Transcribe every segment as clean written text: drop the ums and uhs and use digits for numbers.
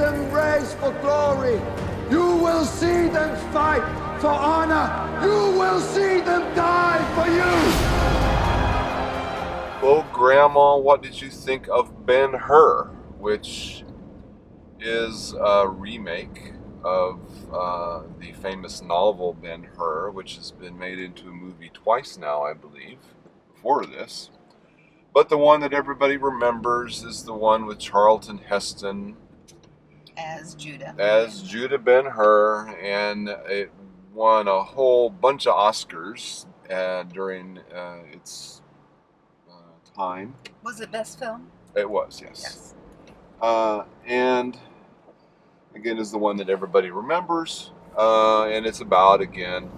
them race for glory. You will see them fight for honor. You will see them die for you. Well, Grandma, what did you think of Ben-Hur, which is a remake of the famous novel Ben-Hur, which has been made into a movie twice now, I believe, before this. But the one that everybody remembers is the one with Charlton Heston as Judah. As Judah Ben-Hur, and it won a whole bunch of Oscars during its time. Was it best film? It was, yes. And again, is the one that everybody remembers, and it's about, again,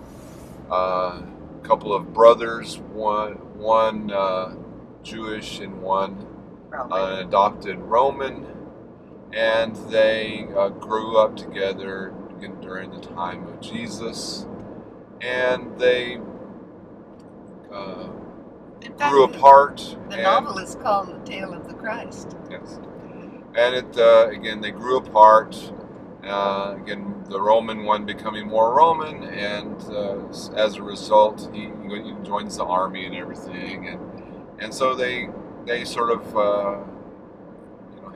a couple of brothers, one Jewish and one adopted Roman, and they grew up together during the time of Jesus, and they grew apart. The novel is called The Tale of the Christ. Yes. And again, they grew apart. Again, the Roman one becoming more Roman, and as a result, he joins the army and everything, and so they sort of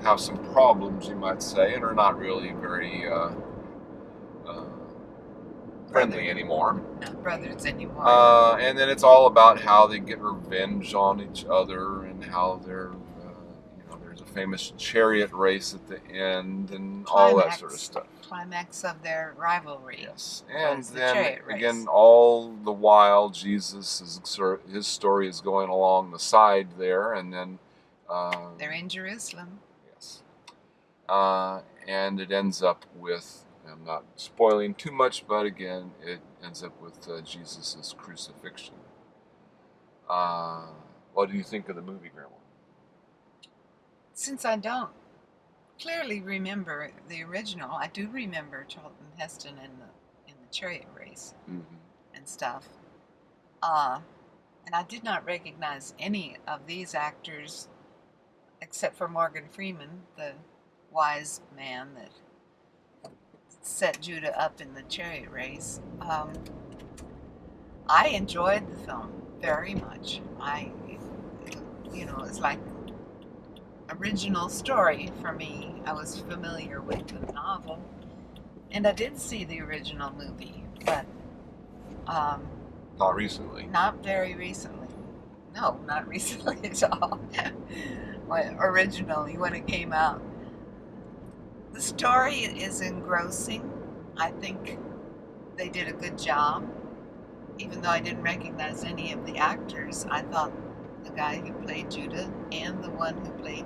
have some problems, you might say, and are not really very friendly anymore. Not brothers anymore. And then it's all about how they get revenge on each other, and how they're there's a famous chariot race at the end, and all that sort of stuff. Climax of their rivalry. Yes, and then again, all the while, Jesus his story is going along the side there, and then they're in Jerusalem. Yes, and it ends up with, I'm not spoiling too much, but again, it ends up with Jesus' crucifixion. What do you think of the movie, Grandma? Since I don't clearly remember the original, I do remember Charlton Heston in the chariot race and stuff. And I did not recognize any of these actors except for Morgan Freeman, the wise man that set Judah up in the chariot race. I enjoyed the film very much. It's like original story for me. I was familiar with the novel, and I did see the original movie, but not recently. Not very recently. No, not recently at all. Originally, when it came out, the story is engrossing. I think they did a good job, even though I didn't recognize any of the actors. I thought the guy who played Judah and the one who played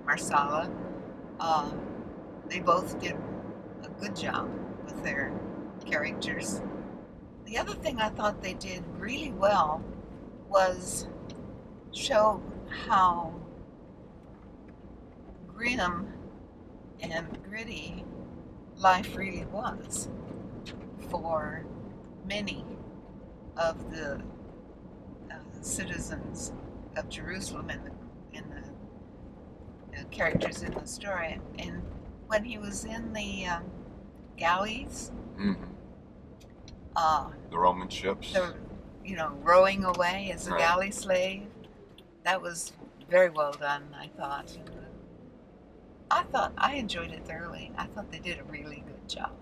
Marsala, they both did a good job with their characters. The other thing I thought they did really well was show how grim and gritty life really was for many of the citizens of Jerusalem and the characters in the story. And when he was in the galleys, the Roman ships, rowing away as a galley slave, that was very well done, I thought. I enjoyed it thoroughly. I thought they did a really good job.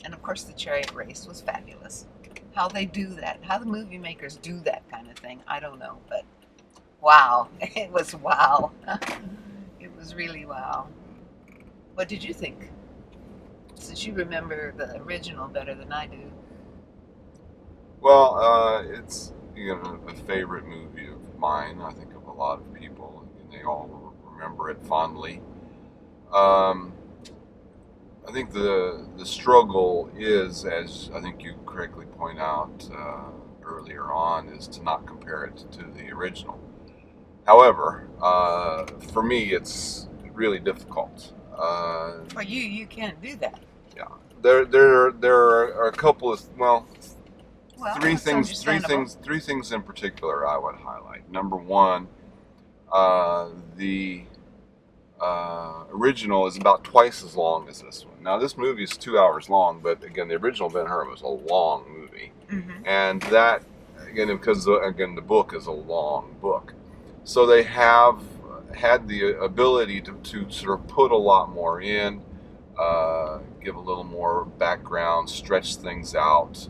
And of course the chariot race was fabulous. How they do that, how the movie makers do that kind of thing, I don't know, but wow, it was wow. It was really wow. What did you think? Since you remember the original better than I do. Well, it's a favorite movie of mine. I think of a lot of people, and they all remember it fondly. I think the struggle is, as I think you correctly point out earlier on, is to not compare it to the original. However, for me, it's really difficult. For you can't do that. Yeah, there are a couple of three things in particular I would highlight. Number one, the original is about twice as long as this one. Now, this movie is 2 hours long, but again, the original Ben-Hur was a long movie. And that, again, because, again, the book is a long book. So they have had the ability to sort of put a lot more in, give a little more background, stretch things out,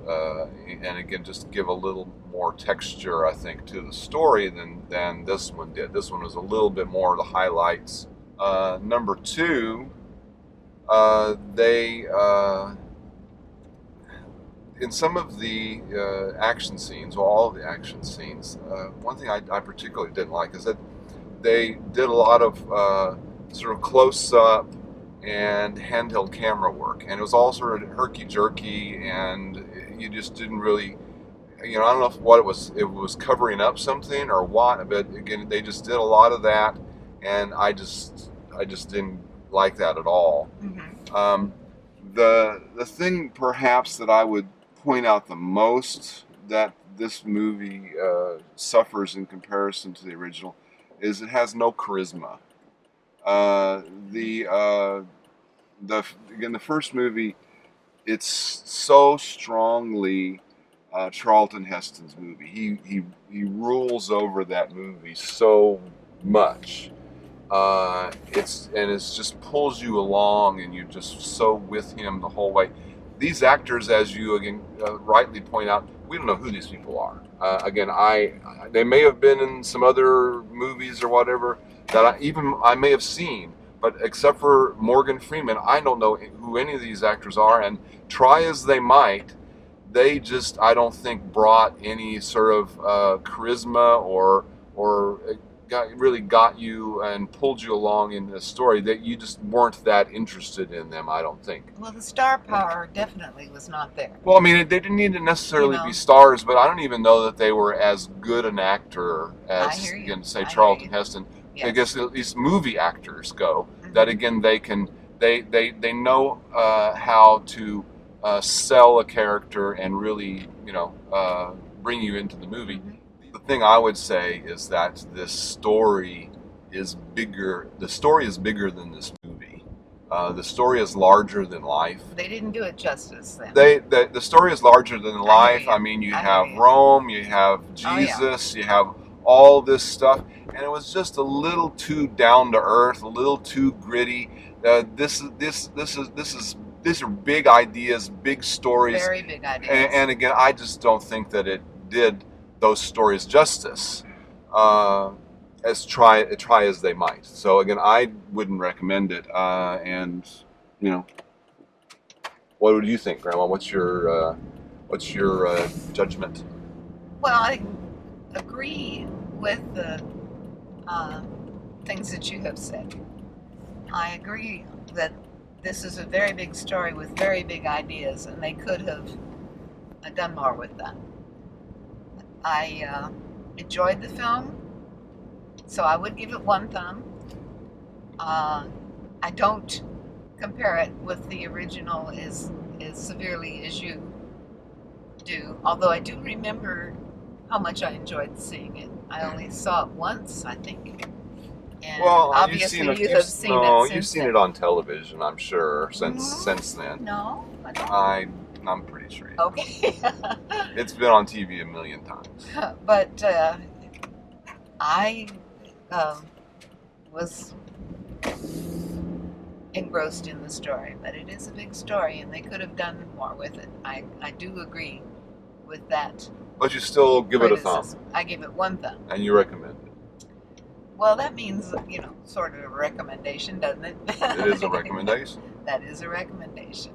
and again, just give a little more texture, I think, to the story than this one did. This one was a little bit more the highlights. Number two, they in some of the action scenes, well, all of the action scenes, one thing I particularly didn't like is that they did a lot of sort of close-up and handheld camera work, and it was all sort of herky-jerky, and you just didn't really, I don't know what it was covering up something or what, but again, they just did a lot of that, and I just didn't like that at all. The thing perhaps that I would point out the most that this movie suffers in comparison to the original is it has no charisma. The first movie, it's so strongly Charlton Heston's movie. He rules over that movie so much. It just pulls you along, and you're just so with him the whole way. These actors, as you again rightly point out, we don't know who these people are. Again, they may have been in some other movies or whatever that I may have seen, but except for Morgan Freeman, I don't know who any of these actors are. And try as they might, they just, I don't think, brought any sort of charisma or really got you and pulled you along in the story, that you just weren't that interested in them, I don't think. Well, the star power definitely was not there. Well, I mean, they didn't need to necessarily be stars, but I don't even know that they were as good an actor as, again, say, Charlton Heston. Yes. I guess at least movie actors go, that again, they know how to sell a character and really, bring you into the movie. The thing I would say is that this story is bigger. The story is bigger than this movie. The story is larger than life. They didn't do it justice then. The story is larger than life. I mean, you have Rome, you have Jesus, you have all this stuff, and it was just a little too down to earth, a little too gritty. These are big ideas, big stories. Very big ideas. And again, I just don't think that it did those stories justice, as try as they might. So again, I wouldn't recommend it. And what would you think, Grandma? What's your judgment? Well, I agree with the things that you have said. I agree that this is a very big story with very big ideas, and they could have done more with that. I enjoyed the film, so I would give it 1 thumb. I don't compare it with the original as severely as you do, although I do remember how much I enjoyed seeing it. I only saw it once, I think. And obviously you have seen it. You've seen it on television, I'm sure, since then. No, I don't. I'm pretty sure. Okay. It's been on TV a million times. But I was engrossed in the story. But it is a big story, and they could have done more with it. I do agree with that. But you still give it a thumb. I give it 1 thumb. And you recommend it. Well, that means, sort of a recommendation, doesn't it? It is a recommendation. That is a recommendation.